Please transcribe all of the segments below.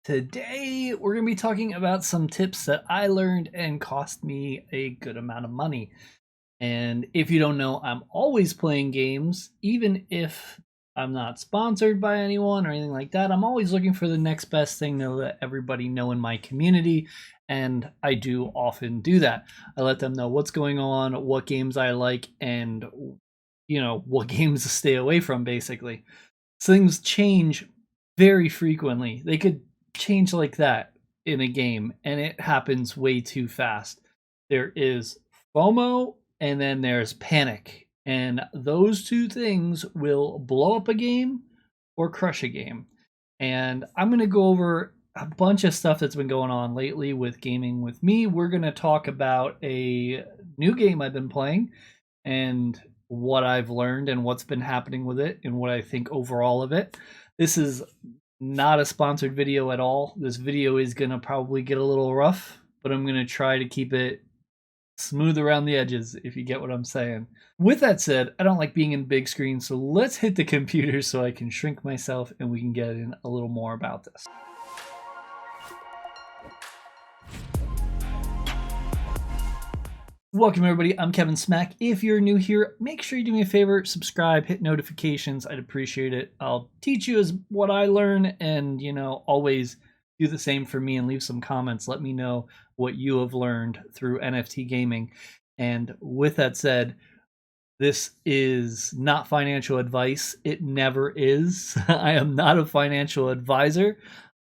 Today, we're going to be talking about some tips that I learned and cost me a good amount of money. And if you don't know, I'm always playing games, even if I'm not sponsored by anyone or anything like that. I'm always looking for the next best thing to let everybody know in my community. And I do often do that. I let them know what's going on, what games I like, and what games to stay away from, basically. So things change very frequently. They could change like that in a game, and it happens way too fast. There is FOMO, and then there's panic, and those two things will blow up a game or crush a game. And I'm going to go over a bunch of stuff that's been going on lately with gaming with me. We're going to talk about a new game I've been playing and what I've learned and what's been happening with it and what I think overall of it. This is not a sponsored video at all. This video is going to probably get a little rough, but I'm going to try to keep it smooth around the edges, if you get what I'm saying. With that said, I don't like being in big screen, so let's hit the computer so I can shrink myself and we can get in a little more about this. Welcome everybody, I'm Kevinsmak. If you're new here, make sure you do me a favor, subscribe, hit notifications, I'd appreciate it. I'll teach you as what I learn and, always do the same for me and leave some comments. Let me know what you have learned through NFT gaming. And with that said, this is not financial advice. It never is. I am not a financial advisor.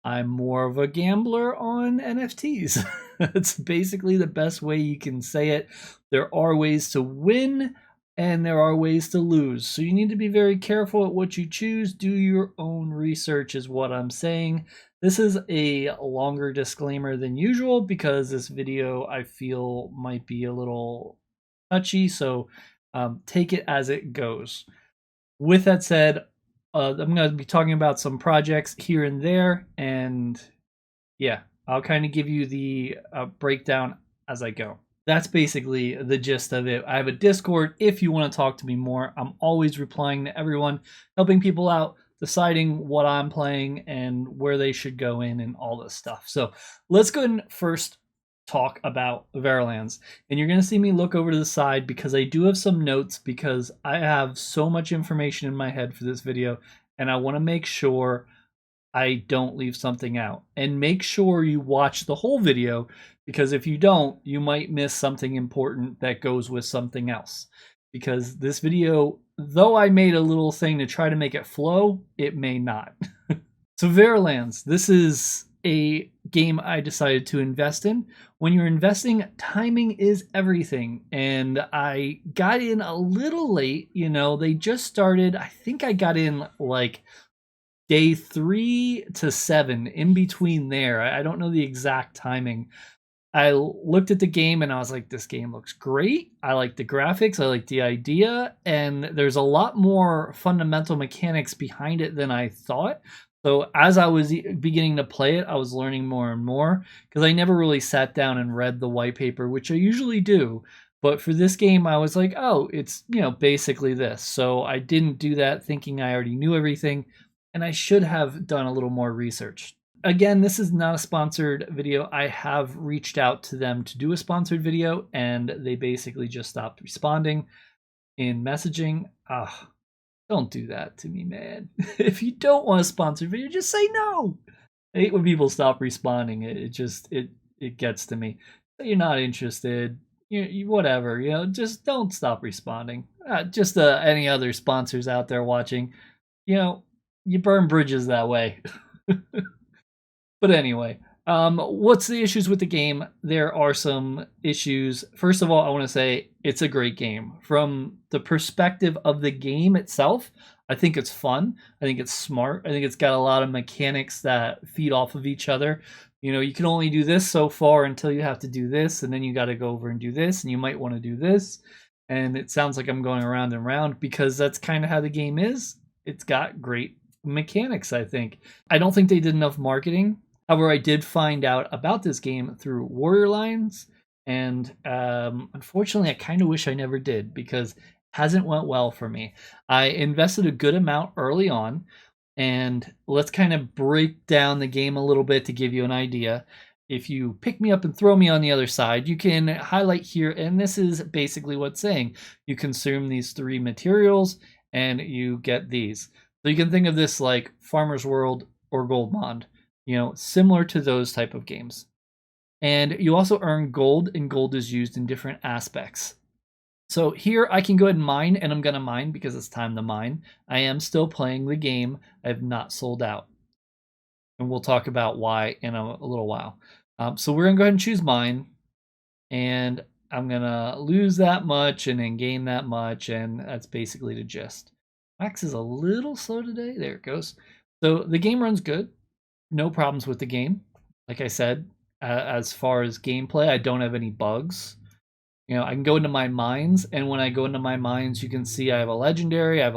I'm more of a gambler on NFTs. That's basically the best way you can say it. There are ways to win and there are ways to lose. So you need to be very careful at what you choose. Do your own research is what I'm saying. This is a longer disclaimer than usual because this video I feel might be a little touchy. So take it as it goes. With that said, I'm going to be talking about some projects here and there, and yeah, I'll kind of give you the breakdown as I go. That's basically the gist of it. I have a Discord if you want to talk to me more. I'm always replying to everyone, helping people out, deciding what I'm playing and where they should go in and all this stuff. So let's go ahead and first talk about VariaLands. And you're going to see me look over to the side because I do have some notes because I have so much information in my head for this video and I want to make sure I don't leave something out. And make sure you watch the whole video because if you don't, you might miss something important that goes with something else. Because this video, though I made a little thing to try to make it flow, it may not. So VariaLands, this is a game I decided to invest in. When you're investing, timing is everything. And I got in a little late, they just started. I think I got in like day 3 to 7, in between there. I don't know the exact timing. I looked at the game and I was like, this game looks great. I like the graphics. I like the idea. And there's a lot more fundamental mechanics behind it than I thought. So as I was beginning to play it, I was learning more and more because I never really sat down and read the white paper, which I usually do. But for this game, I was like, oh, it's, basically this. So I didn't do that thinking I already knew everything. And I should have done a little more research. Again, this is not a sponsored video. I have reached out to them to do a sponsored video and they basically just stopped responding in messaging. Don't do that to me, man. If you don't want a sponsored video, just say no. I hate when people stop responding. It gets to me. You're not interested. You whatever. Just don't stop responding. Just any other sponsors out there watching. You burn bridges that way. But anyway, what's the issues with the game? There are some issues. First of all, I want to say it's a great game. From the perspective of the game itself, I think it's fun. I think it's smart. I think it's got a lot of mechanics that feed off of each other. You can only do this so far until you have to do this, and then you got to go over and do this, and you might want to do this. And it sounds like I'm going around and around because that's kind of how the game is. It's got great mechanics, I think. I don't think they did enough marketing. However, I did find out about this game through VariaLands, and unfortunately, I kind of wish I never did because it hasn't went well for me. I invested a good amount early on, And let's kind of break down the game a little bit to give you an idea. If you pick me up and throw me on the other side, you can highlight here, and this is basically what's saying. You consume these 3 materials and you get these. So you can think of this like Farmer's World or Goldmond, similar to those type of games. And you also earn gold, and gold is used in different aspects. So here I can go ahead and mine, and I'm going to mine because it's time to mine. I am still playing the game. I have not sold out. And we'll talk about why in a little while. So we're going to go ahead and choose mine. And I'm going to lose that much and then gain that much. And that's basically the gist. Max is a little slow today. There it goes. So the game runs good. No problems with the game. Like I said, as far as gameplay, I don't have any bugs. I can go into my mines, and when I go into my mines, you can see I have a legendary, I have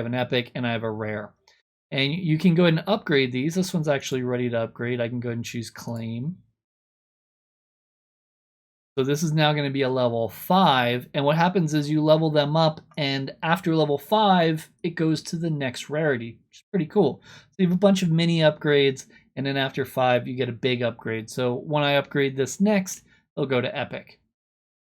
an epic, and I have a rare. And you can go ahead and upgrade these. This one's actually ready to upgrade. I can go ahead and choose claim. So this is now going to be a level 5, and what happens is you level them up, and after level 5, it goes to the next rarity, which is pretty cool. So you have a bunch of mini upgrades, and then after 5, you get a big upgrade. So when I upgrade this next, it'll go to epic.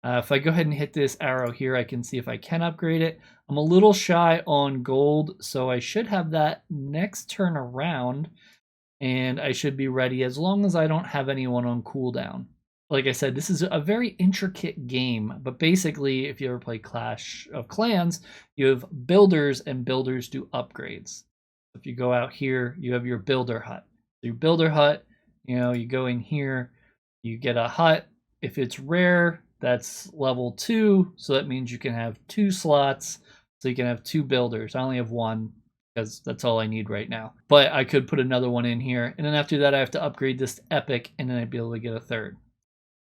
If I go ahead and hit this arrow here, I can see if I can upgrade it. I'm a little shy on gold, so I should have that next turn around, and I should be ready as long as I don't have anyone on cooldown. Like I said, this is a very intricate game, but basically, if you ever play Clash of Clans, you have builders, and builders do upgrades. If you go out here, you have your builder hut. So your builder hut, you go in here, you get a hut. If it's rare, that's level 2, so that means you can have 2 slots, so you can have 2 builders. I only have 1 because that's all I need right now. But I could put another one in here, and then after that I have to upgrade this to epic, and then I'd be able to get a 3rd.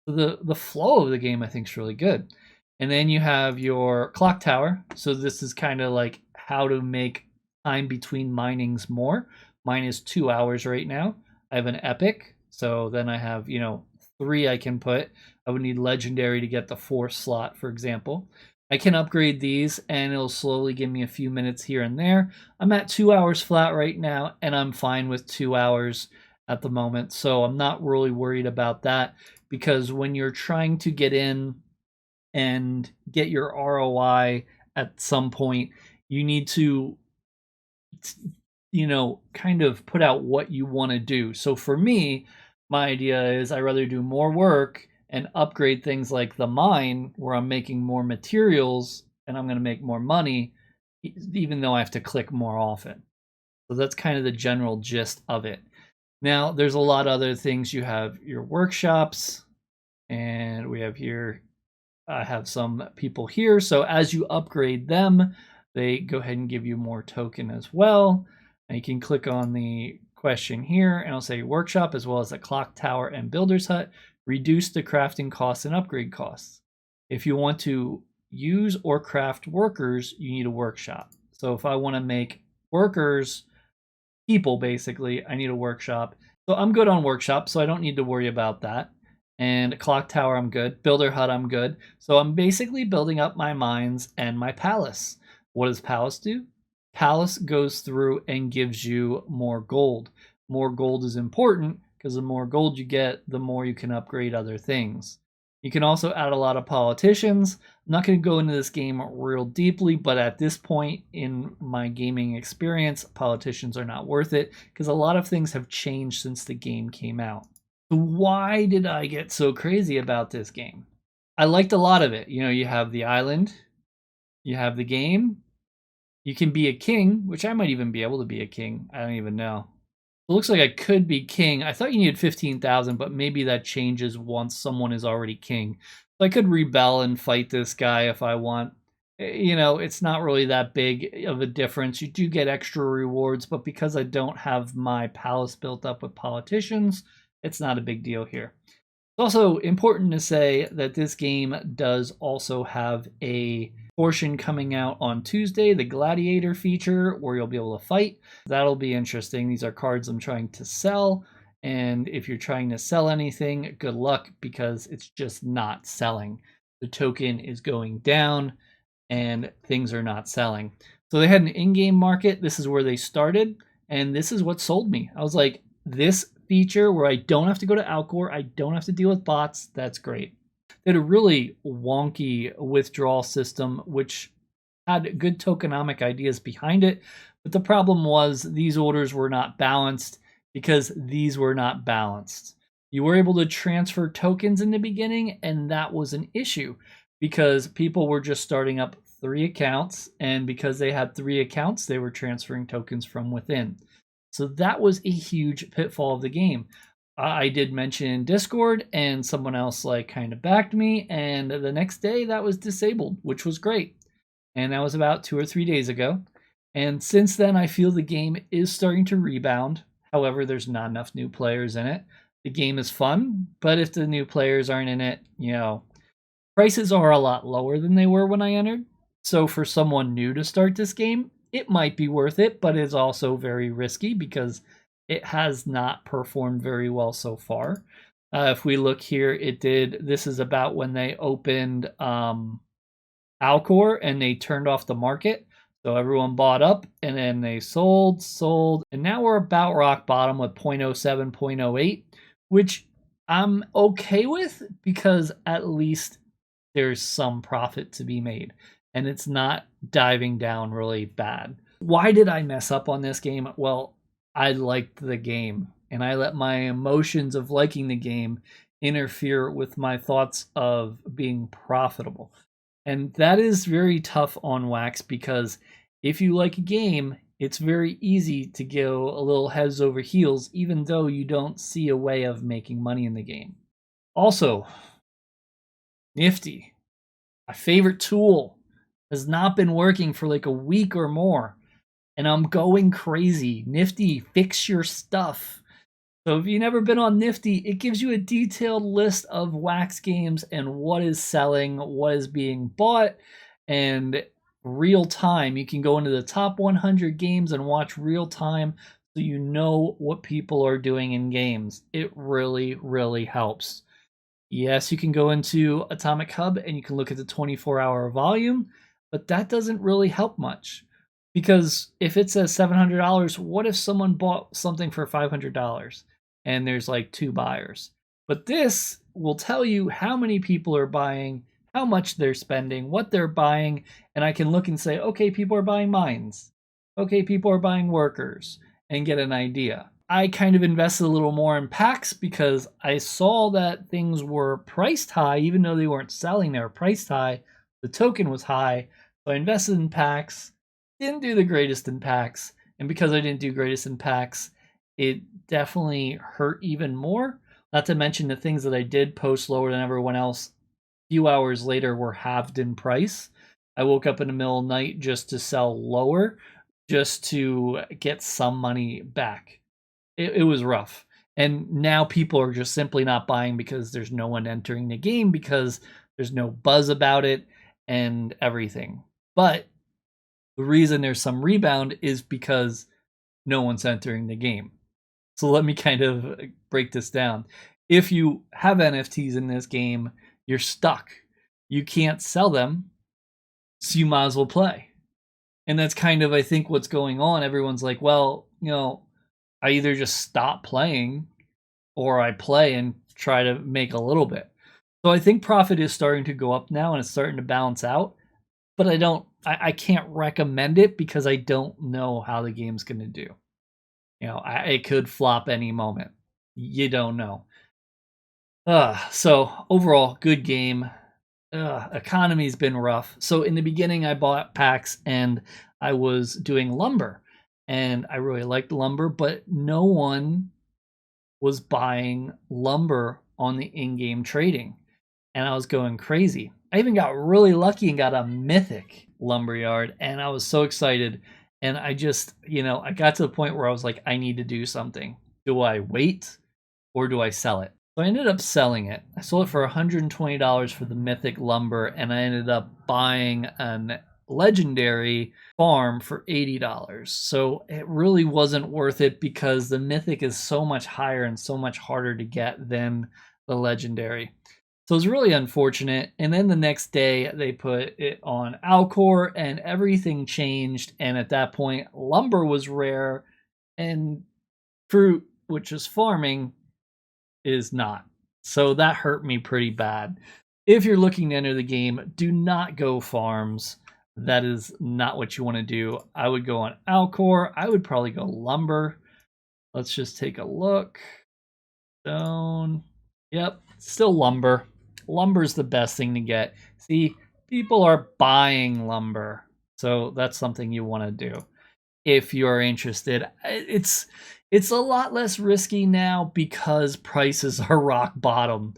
So the flow of the game I think is really good. And then you have your clock tower. So this is kind of like how to make time between minings more. Mine is 2 hours right now. I have an epic, so then I have 3 I can put. I would need legendary to get the 4th slot, for example. I can upgrade these, and it'll slowly give me a few minutes here and there. I'm at 2 hours flat right now, and I'm fine with 2 hours at the moment, so I'm not really worried about that, because when you're trying to get in and get your ROI at some point, you need to kind of put out what you want to do. So for me, my idea is I'd rather do more work and upgrade things like the mine, where I'm making more materials and I'm going to make more money, even though I have to click more often. So that's kind of the general gist of it. Now, there's a lot of other things. You have your workshops, and we have here, I have some people here. So as you upgrade them, they go ahead and give you more token as well. And you can click on the question here, and I'll say workshop as well as the clock tower and builder's hut. Reduce the crafting costs and upgrade costs. If you want to use or craft workers, you need a workshop. So if I want to make workers, people basically, I need a workshop. So I'm good on workshop, so I don't need to worry about that. And clock tower, I'm good. Builder hut, I'm good. So I'm basically building up my mines and my palace. What does palace do? Palace goes through and gives you more gold. More gold is important because the more gold you get, the more you can upgrade other things. You can also add a lot of politicians. I'm not going to go into this game real deeply, but at this point in my gaming experience, politicians are not worth it because a lot of things have changed since the game came out. So why did I get so crazy about this game? I liked a lot of it. You have the island, you have the game, you can be a king, which I might even be able to be a king. I don't even know. It looks like I could be king. I thought you needed 15,000, but maybe that changes once someone is already king. So I could rebel and fight this guy if I want. It's not really that big of a difference. You do get extra rewards, but because I don't have my palace built up with politicians, it's not a big deal here. It's also important to say that this game does also have a portion coming out on Tuesday, the Gladiator feature, where you'll be able to fight. That'll be interesting. These are cards I'm trying to sell, and if you're trying to sell anything, good luck, because it's just not selling. The token is going down, and things are not selling. So they had an in-game market. This is where they started, And this is what sold me. I was like, this feature where I don't have to go to Alcor, I don't have to deal with bots, that's great. They had a really wonky withdrawal system, which had good tokenomic ideas behind it. But the problem was these orders were not balanced because these were not balanced. You were able to transfer tokens in the beginning, and that was an issue because people were just starting up 3 accounts, and because they had 3 accounts, they were transferring tokens from within. So that was a huge pitfall of the game. I did mention in Discord, and someone else like kind of backed me, and the next day that was disabled, which was great. And that was about 2 or 3 days ago. And since then, I feel the game is starting to rebound. However, there's not enough new players in it. The game is fun, but if the new players aren't in it, prices are a lot lower than they were when I entered. So for someone new to start this game, it might be worth it, but it's also very risky because it has not performed very well so far. If we look here, this is about when they opened Alcor and they turned off the market. So everyone bought up and then they sold, and now we're about rock bottom with 0.07, 0.08, which I'm okay with because at least there's some profit to be made and it's not diving down really bad. Why did I mess up on this game? Well, I liked the game and I let my emotions of liking the game interfere with my thoughts of being profitable. And that is very tough on Wax because if you like a game, it's very easy to go a little heads over heels, even though you don't see a way of making money in the game. Also, Nifty, my favorite tool, has not been working for like a week or more. And I'm going crazy. Nifty, fix your stuff. So if you've never been on Nifty, it gives you a detailed list of Wax games and what is selling, what is being bought, and real time. You can go into the top 100 games and watch real time so you know what people are doing in games. It really, really helps. Yes, you can go into Atomic Hub and you can look at the 24-hour volume, but that doesn't really help much. Because if it says $700, what if someone bought something for $500 and there's like 2 buyers? But this will tell you how many people are buying, how much they're spending, what they're buying, and I can look and say, okay, people are buying mines. Okay, people are buying workers, and get an idea. I kind of invested a little more in packs because I saw that things were priced high, even though they weren't selling, they were priced high. The token was high, so I invested in packs. Didn't do the greatest in packs, and because I didn't do greatest in packs, it definitely hurt even more. Not to mention the things that I did post lower than everyone else a few hours later were halved in price. I woke up in the middle of the night just to sell lower, just to get some money back. It was rough. And now people are just simply not buying because there's no one entering the game, because there's no buzz about it and everything. But the reason there's some rebound is because no one's entering the game. So let me kind of break this down. If you have NFTs in this game, you're stuck. You can't sell them, so you might as well play. And that's kind of, I think, what's going on. Everyone's like, well, I either just stop playing or I play and try to make a little bit. So I think profit is starting to go up now and it's starting to balance out. But I can't recommend it because I don't know how the game's going to do. It could flop any moment. You don't know. So overall, good game. Economy's been rough. So in the beginning, I bought packs and I was doing lumber. And I really liked lumber, but no one was buying lumber on the in-game trading. And I was going crazy. I even got really lucky and got a mythic lumberyard, and I was so excited. And I just, I got to the point where I was like, I need to do something. Do I wait or do I sell it? So I ended up selling it. I sold it for $120 for the mythic lumber, and I ended up buying an legendary farm for $80. So it really wasn't worth it because the mythic is so much higher and so much harder to get than the legendary. So it was really unfortunate. And then the next day they put it on Alcor and everything changed. And at that point, lumber was rare and fruit, which is farming, is not. So that hurt me pretty bad. If you're looking to enter the game, do not go farms. That is not what you want to do. I would go on Alcor. I would probably go lumber. Let's just take a look. Stone. Yep, still lumber. Lumber's the best thing to get. See, people are buying lumber. So that's something you want to do if you're interested. It's a lot less risky now because prices are rock bottom.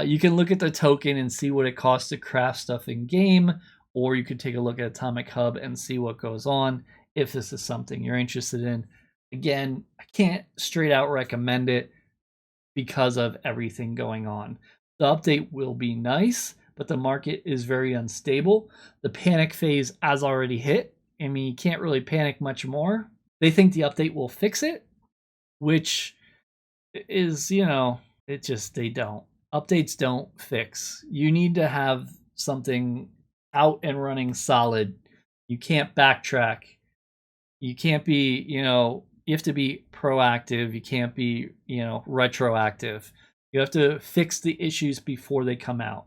You can look at the token and see what it costs to craft stuff in game, or you could take a look at Atomic Hub and see what goes on if this is something you're interested in. Again, I can't straight out recommend it because of everything going on. The update will be nice, but the market is very unstable. The panic phase has already hit. I mean, you can't really panic much more. They think the update will fix it, which is, they don't. Updates don't fix. You need to have something out and running solid. You can't backtrack. You can't be, you have to be proactive. You can't be, retroactive. You have to fix the issues before they come out.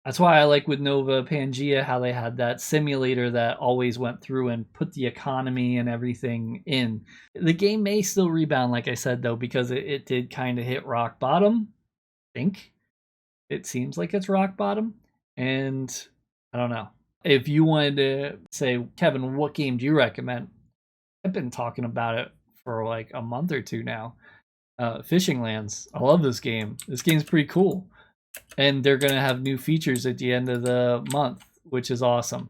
That's why I like with Nova Pangea how they had that simulator that always went through and put the economy and everything in. The game may still rebound, like I said, though, because it did kind of hit rock bottom. I think it seems like it's rock bottom. And I don't know. If you wanted to say, Kevin, what game do you recommend? I've been talking about it for like a month or two now. Fishing Lands. I love this game. This game's pretty cool. And they're going to have new features at the end of the month, which is awesome.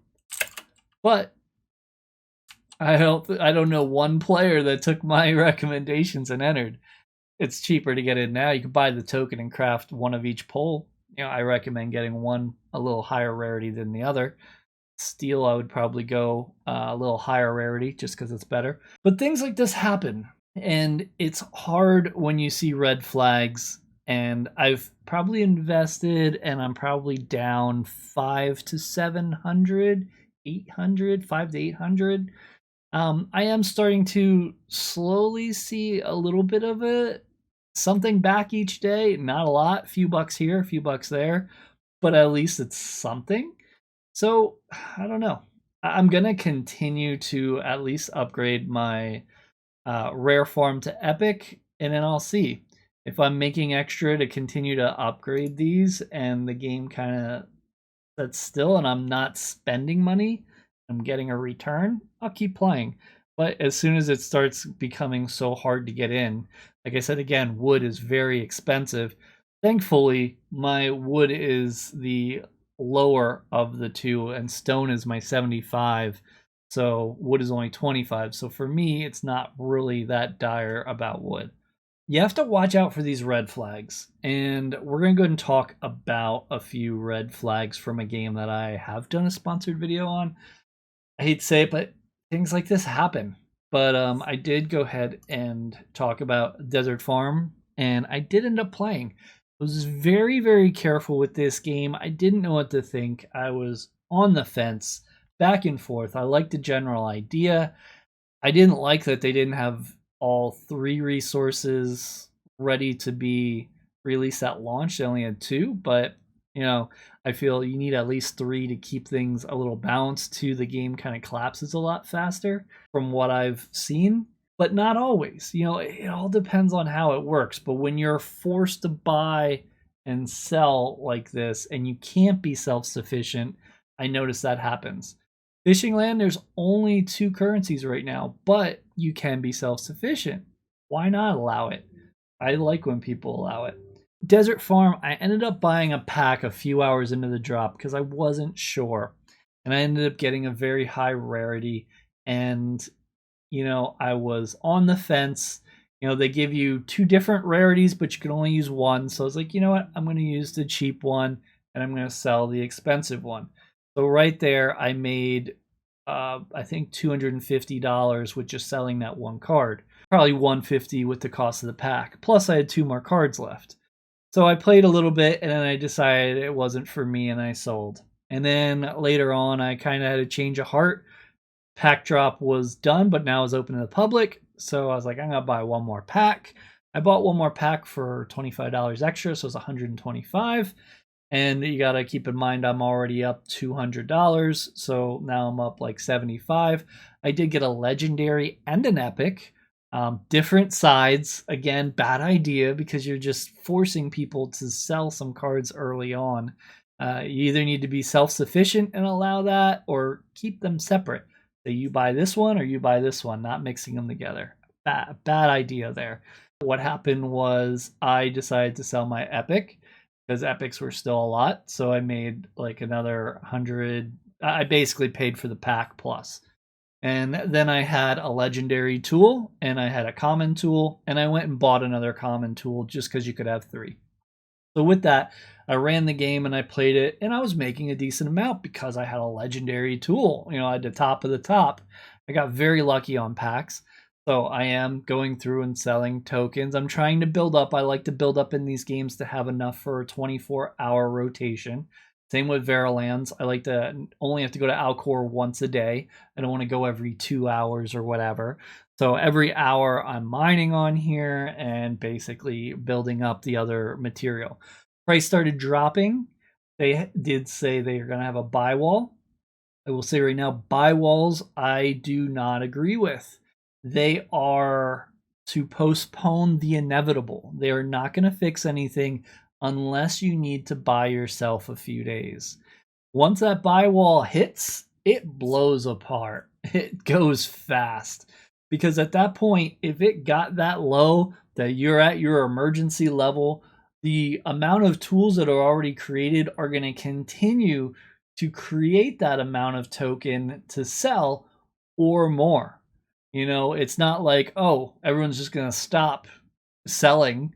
But I don't know one player that took my recommendations and entered. It's cheaper to get in now. You can buy the token and craft one of each pole. I recommend getting one a little higher rarity than the other. Steel, I would probably go a little higher rarity just because it's better. But things like this happen, and it's hard when you see red flags. And I've probably invested, and I'm probably down 5 to 700, 800, 5 to 800. I am starting to slowly see a little bit of it, something back each day. Not a lot, a few bucks here, a few bucks there, but at least it's something. So I don't know. I'm gonna continue to at least upgrade my rare farm to epic, and then I'll see if I'm making extra to continue to upgrade these and the game kind of sits still and I'm not spending money, I'm getting a return, I'll keep playing. But as soon as it starts becoming so hard to get in, like I said, again, wood is very expensive. Thankfully, my wood is the lower of the two and stone is my 75. So wood is only 25. So for me, it's not really that dire about wood. You have to watch out for these red flags, and we're going to go ahead and talk about a few red flags from a game that I have done a sponsored video on. I hate to say it, but things like this happen. But I did go ahead and talk about Desert Farm, and I did end up playing. I was very, very careful with this game. I didn't know what to think. I was on the fence, back and forth. I liked the general idea. I didn't like that they didn't have all 3 resources ready to be released at launch. They only had 2, but I feel you need at least 3 to keep things a little balanced. 2, the game kind of collapses a lot faster from what I've seen, but not always. It all depends on how it works. But when you're forced to buy and sell like this and you can't be self-sufficient, I notice that happens. Fishing Land, there's only 2 currencies right now, but you can be self-sufficient. Why not allow it? I like when people allow it. Desert Farm, I ended up buying a pack a few hours into the drop because I wasn't sure. And I ended up getting a very high rarity. And, I was on the fence. They give you 2 different rarities, but you can only use one. So I was like, you know what? I'm going to use the cheap one and I'm going to sell the expensive one. So right there, I made, I think, $250 with just selling that one card. Probably $150 with the cost of the pack. Plus, I had 2 more cards left. So I played a little bit, and then I decided it wasn't for me, and I sold. And then later on, I kind of had a change of heart. Pack drop was done, but now it's open to the public. So I was like, I'm gonna buy one more pack. I bought one more pack for $25 extra, so it's $125. And you gotta keep in mind I'm already up $200, so now I'm up like $75. I did get a legendary and an epic. Different sides. Again, bad idea because you're just forcing people to sell some cards early on. You either need to be self-sufficient and allow that, or keep them separate. So you buy this one or you buy this one, not mixing them together. Bad idea there. What happened was I decided to sell my epic because epics were still a lot. So I made like another 100. I basically paid for the pack plus. And then I had a legendary tool and I had a common tool, and I went and bought another common tool just because you could have 3. So with that, I ran the game and I played it, and I was making a decent amount because I had a legendary tool, at the top of the top. I got very lucky on packs. So I am going through and selling tokens. I'm trying to build up. I like to build up in these games to have enough for a 24-hour rotation. Same with VariaLands. I like to only have to go to Alcor once a day. I don't want to go every 2 hours or whatever. So every hour I'm mining on here and basically building up the other material. Price started dropping. They did say they are going to have a buy wall. I will say right now, buy walls I do not agree with. They are to postpone the inevitable. They are not going to fix anything unless you need to buy yourself a few days. Once that buy wall hits, it blows apart. It goes fast. Because at that point, if it got that low that you're at your emergency level, the amount of tools that are already created are going to continue to create that amount of token to sell or more. It's not like, oh, everyone's just going to stop selling.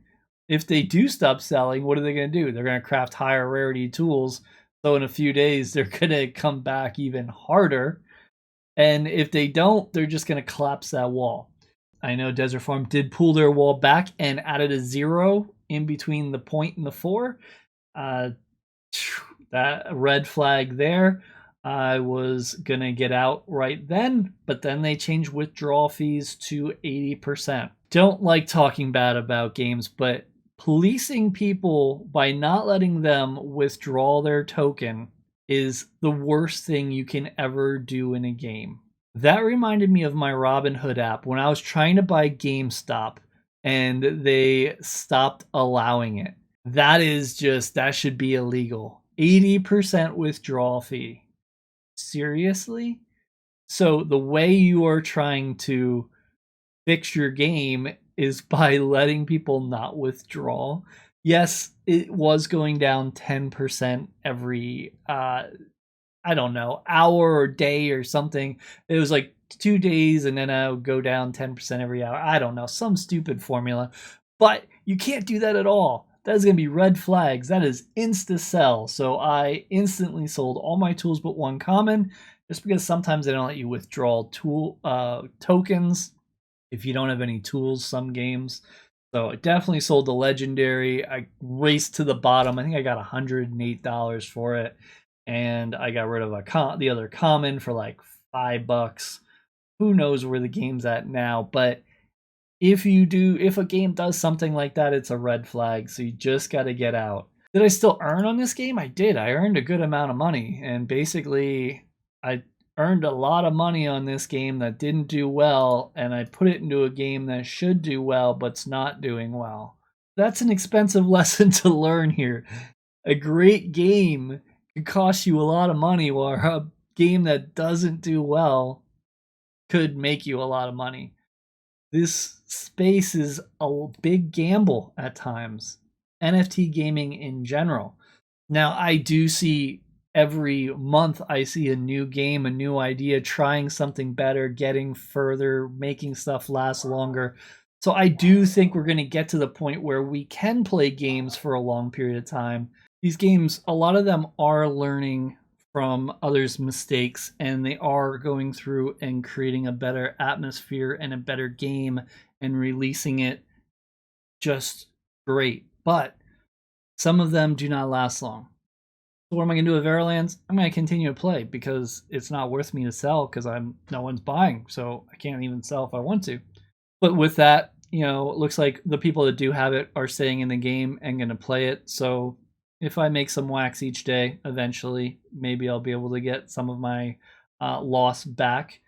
If they do stop selling, what are they going to do? They're going to craft higher rarity tools. So in a few days, they're going to come back even harder. And if they don't, they're just going to collapse that wall. I know Desert Farm did pull their wall back and added a 0 in between the point and the 4. That red flag there. I was going to get out right then, but then they changed withdrawal fees to 80%. Don't like talking bad about games, but policing people by not letting them withdraw their token is the worst thing you can ever do in a game. That reminded me of my Robinhood app when I was trying to buy GameStop and they stopped allowing it. That should be illegal. 80% withdrawal fee. Seriously? So the way you are trying to fix your game is by letting people not withdraw. Yes, it was going down 10% every I don't know, hour or day or something. It was like 2 days and then I would go down 10% every hour. I don't know, some stupid formula. But you can't do that at all. That is going to be red flags. That is insta sell. So I instantly sold all my tools but one common, just because sometimes they don't let you withdraw tokens if you don't have any tools, some games. So I definitely sold the legendary. I raced to the bottom. I think I got $108 for it. And I got rid of the other common for like $5. Who knows where the game's at now, but if a game does something like that, it's a red flag. So you just got to get out. Did I still earn on this game? I did. I earned a good amount of money, and basically I earned a lot of money on this game that didn't do well, and I put it into a game that should do well but's not doing well. That's an expensive lesson to learn here. A great game could cost you a lot of money, while a game that doesn't do well could make you a lot of money. This space is a big gamble at times. NFT gaming in general. Now, I do see every month I see a new game, a new idea, trying something better, getting further, making stuff last longer. So I do think we're going to get to the point where we can play games for a long period of time. These games, a lot of them are learning from others' mistakes, and they are going through and creating a better atmosphere and a better game and releasing it just great. But some of them do not last long. So what am I going to do with VariaLands? I'm going to continue to play because it's not worth me to sell because no one's buying. So I can't even sell if I want to. But with that, you know, it looks like the people that do have it are staying in the game and going to play it. So if I make some wax each day, eventually, maybe I'll be able to get some of my loss back.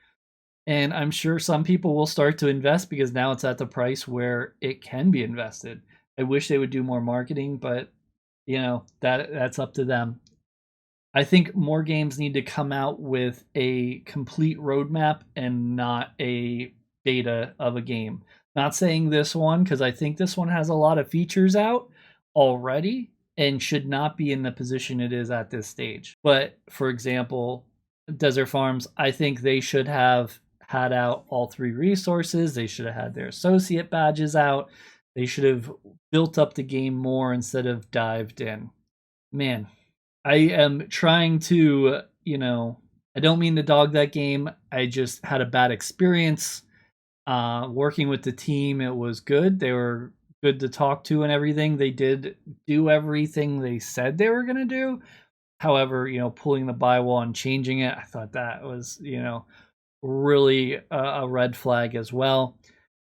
And I'm sure some people will start to invest because now it's at the price where it can be invested. I wish they would do more marketing, but you know, that's up to them. I think more games need to come out with a complete roadmap and not a beta of a game. Not saying this one, because I think this one has a lot of features out already and should not be in the position it is at this stage. But for example, Desert Farms, I think they should have had out all 3 resources. They should have had their associate badges out. They should have built up the game more instead of dived in. Man, I am trying to, you know, I don't mean to dog that game. I just had a bad experience working with the team. It was good. They were good to talk to and everything. They did do everything they said they were going to do. However, you know, pulling the buy wall and changing it, I thought that was, you know, really a red flag as well.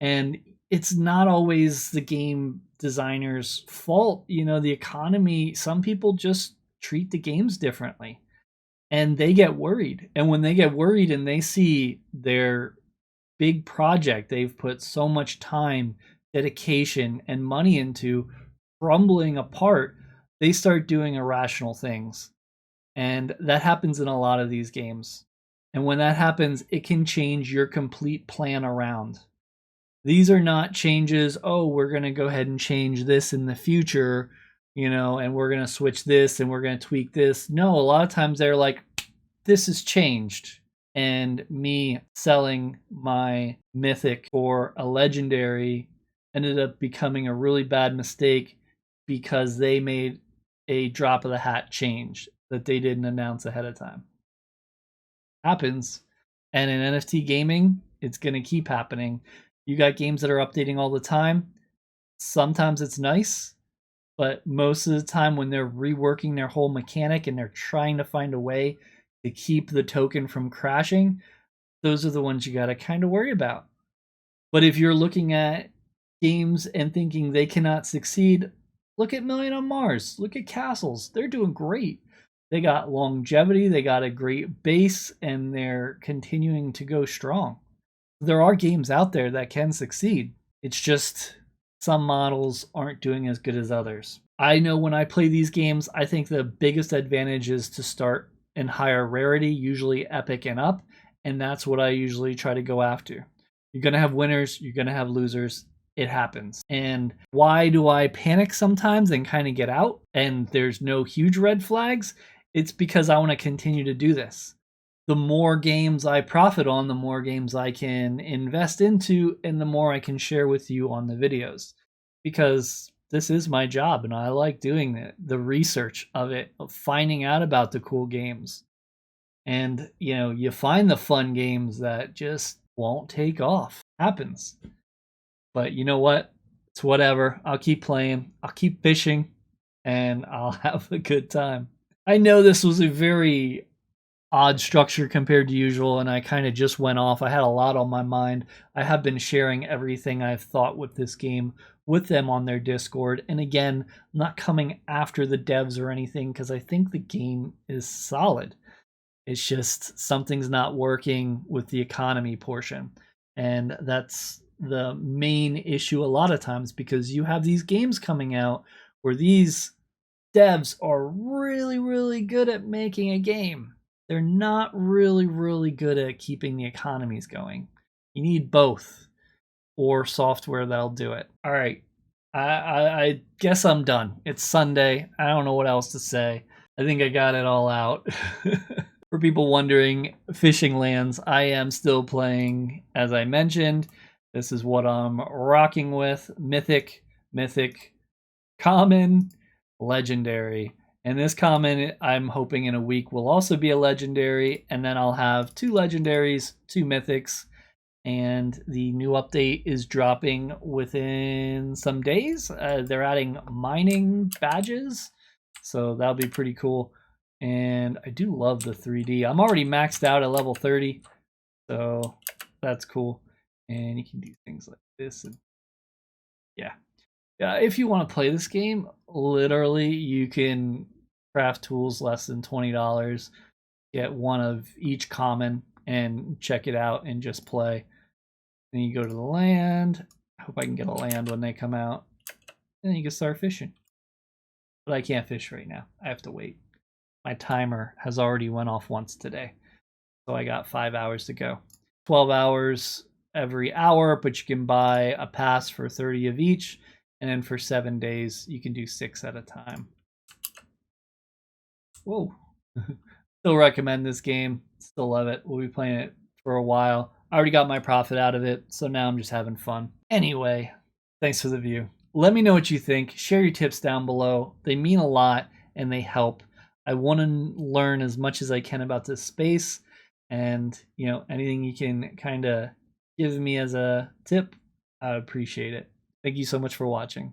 And it's not always the game designer's fault. You know, the economy, some people just treat the games differently and they get worried. And when they get worried and they see their big project they've put so much time, dedication, and money into crumbling apart, they start doing irrational things. And that happens in a lot of these games. And when that happens, it can change your complete plan around. These are not changes, oh, we're going to go ahead and change this in the future, you know, and we're going to switch this and we're going to tweak this. No, a lot of times they're like, this has changed. And me selling my mythic for a legendary ended up becoming a really bad mistake because they made a drop of the hat change that they didn't announce ahead of time. Happens. And in NFT gaming, it's going to keep happening. You got games that are updating all the time. Sometimes it's nice, but most of the time when they're reworking their whole mechanic and they're trying to find a way to keep the token from crashing, those are the ones you got to kind of worry about. But if you're looking at games and thinking they cannot succeed, look at Million on Mars. Look at Castles. They're doing great. They got longevity, they got a great base, and they're continuing to go strong. There are games out there that can succeed. It's just some models aren't doing as good as others. I know when I play these games, I think the biggest advantage is to start in higher rarity, usually epic and up, and that's what I usually try to go after. You're going to have winners, you're going to have losers. It happens. And why do I panic sometimes and kind of get out and there's no huge red flags? It's because I want to continue to do this. The more games I profit on, the more games I can invest into, and the more I can share with you on the videos. Because this is my job, and I like doing it, the research of it, of finding out about the cool games. And, you know, you find the fun games that just won't take off. Happens. But you know what? It's whatever. I'll keep playing. I'll keep fishing, and I'll have a good time. I know this was a very odd structure compared to usual, and I kind of just went off. I had a lot on my mind. I have been sharing everything I've thought with this game with them on their Discord. And again, I'm not coming after the devs or anything because I think the game is solid. It's just something's not working with the economy portion. And that's the main issue a lot of times because you have these games coming out where these devs are really, really good at making a game. They're not really, really good at keeping the economies going. You need both or software that'll do it. All right. I guess I'm done. It's Sunday. I don't know what else to say. I think I got it all out. For people wondering, Fishing Lands, I am still playing, as I mentioned. This is what I'm rocking with. Mythic, Common, Legendary. And this common, I'm hoping in a week will also be a legendary, and then I'll have 2 legendaries, 2 mythics, and the new update is dropping within some days. They're adding mining badges, so that'll be pretty cool. And I do love the 3D. I'm already maxed out at level 30, so that's cool. and you can do things like this. And yeah. If you want to play this game, literally you can craft tools less than $20, get one of each common, and check it out and just play. Then you go to the land. I hope I can get a land when they come out. And then you can start fishing. But I can't fish right now. I have to wait. My timer has already went off once today. So I got 5 hours to go. 12 hours every hour, but you can buy a pass for 30 of each. And then for 7 days, you can do 6 at a time. Whoa. Still recommend this game. Still love it. We'll be playing it for a while. I already got my profit out of it, so now I'm just having fun. Anyway, thanks for the view. Let me know what you think. Share your tips down below. They mean a lot and they help. I want to learn as much as I can about this space, and anything you can kind of give me as a tip, I appreciate it. Thank you so much for watching.